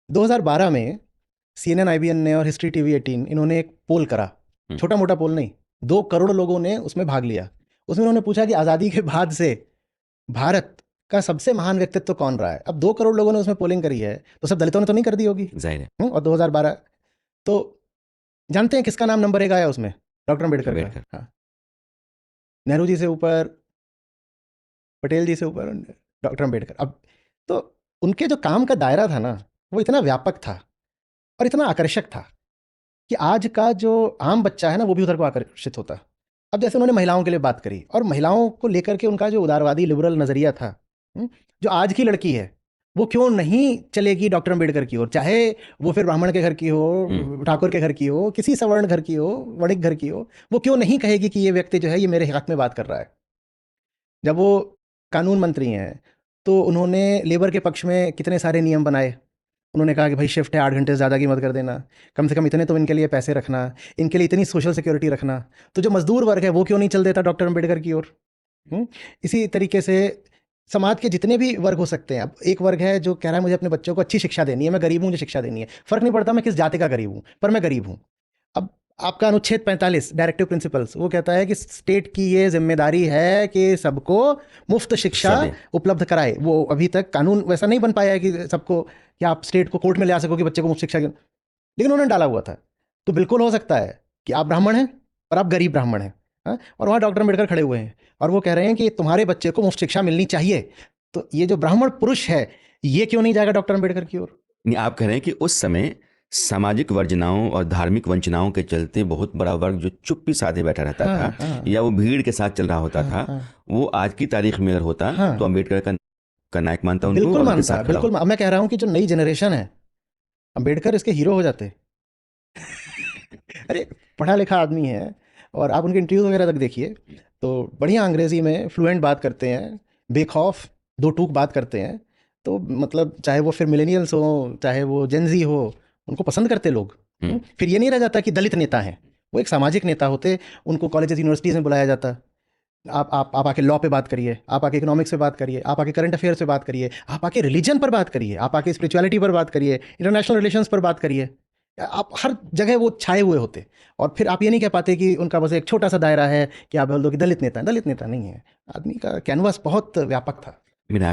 2012 में CNN, IBN ने और हिस्ट्री टीवी 18 इन्होंने एक पोल करा, छोटा मोटा पोल नहीं, 2 करोड़ लोगों ने उसमें भाग लिया। उसमें उन्होंने पूछा कि आज़ादी के बाद से भारत का सबसे महान व्यक्तित्व कौन रहा है। अब 2 करोड़ लोगों ने उसमें पोलिंग करी है, तो सब दलितों ने तो नहीं कर दी होगी, जाहिर है। और 2012 तो जानते हैं किसका नाम नंबर 1 आया उसमें? डॉक्टर अम्बेडकर का। हाँ, नेहरू जी से ऊपर, पटेल जी से ऊपर डॉक्टर अम्बेडकर। अब तो उनके जो काम का दायरा था ना, वो इतना व्यापक था और इतना आकर्षक था कि आज का जो आम बच्चा है ना, वो भी उधर को आकर्षित होता। अब जैसे उन्होंने महिलाओं के लिए बात करी और महिलाओं को लेकर के उनका जो उदारवादी लिबरल नज़रिया था, जो आज की लड़की है वो क्यों नहीं चलेगी डॉक्टर अम्बेडकर की ओर, चाहे वो फिर ब्राह्मण के घर की हो, ठाकुर के घर की हो, किसी सवर्ण घर की हो, वणिक घर की हो, वो क्यों नहीं कहेगी कि ये व्यक्ति जो है ये मेरे हक में बात कर रहा है। जब वो कानून मंत्री हैं तो उन्होंने लेबर के पक्ष में कितने सारे नियम बनाए। उन्होंने कहा कि भाई शिफ्ट है 8 घंटे से ज़्यादा की मत कर देना, कम से कम इतने तो इनके लिए पैसे रखना, इनके लिए इतनी सोशल सिक्योरिटी रखना। तो जो मजदूर वर्ग है वो क्यों नहीं चल देता डॉक्टर अम्बेडकर की ओर? इसी तरीके से समाज के जितने भी वर्ग हो सकते हैं। अब एक वर्ग है जो कह रहा है मुझे अपने बच्चों को अच्छी शिक्षा देनी है, मैं गरीब हूँ, मुझे शिक्षा देनी है, फ़र्क नहीं पड़ता मैं किस जाति का गरीब हूँ, पर मैं गरीब हूँ। अब आपका अनुच्छेद 45 डायरेक्टिव प्रिंसिपल्स वो कहता है कि स्टेट की ये जिम्मेदारी है कि सबको मुफ्त शिक्षा उपलब्ध कराए। वो अभी तक कानून वैसा नहीं बन पाया है कि सबको, कि आप स्टेट को कोर्ट में ले आ सको कि बच्चे को मुफ्त शिक्षा, लेकिन उन्होंने डाला हुआ था। तो बिल्कुल हो सकता है कि आप ब्राह्मण हैं और आप गरीब ब्राह्मण हैं, और वहाँ डॉक्टर अम्बेडकर खड़े हुए हैं और वो कह रहे हैं कि तुम्हारे बच्चे को मुफ्त शिक्षा मिलनी चाहिए। तो ये जो ब्राह्मण पुरुष है ये क्यों नहीं जाएगा डॉक्टर अम्बेडकर की ओर? आप कह रहे हैं कि उस समय सामाजिक वर्जनाओं और धार्मिक वंचनाओं के चलते बहुत बड़ा वर्ग जो चुप्पी साधे बैठा रहता था या वो भीड़ के साथ चल रहा होता था, वो आज की तारीख में अगर होता तो अम्बेडकर का नायक मानता उनको। बिल्कुल मानता, बिल्कुल। मैं कह रहा हूँ कि जो नई जनरेशन है, अम्बेडकर इसके हीरो हो जाते। अरे पढ़ा लिखा आदमी है और आप उनके इंटरव्यूज वगैरह तक देखिए तो बढ़िया अंग्रेजी में फ्लुएंट बात करते हैं, बेखौफ दो टूक बात करते हैं। तो मतलब चाहे वो फिर मिलेनियल्स हो, चाहे वो जेनजी हो, उनको पसंद करते लोग। फिर ये नहीं रह जाता कि दलित नेता हैं, वो एक सामाजिक नेता होते। उनको कॉलेजेस यूनिवर्सिटीज़ में बुलाया जाता। आप आके लॉ पे बात करिए, आप आके इकोनॉमिक्स पे बात करिए, आप आके करंट अफेयर्स पे बात करिए, आप आके रिलीजन पर बात करिए, आप आके स्पिरिचुअलिटी पर बात करिए, इंटरनेशनल रिलेशंस पर बात करिए। आप हर जगह वो छाए हुए होते। और फिर आप ये नहीं कह पाते कि उनका बस एक छोटा सा दायरा है कि आप बोल दो कि दलित नेता है। दलित नेता नहीं है, आदमी का कैनवास बहुत व्यापक था। मेरा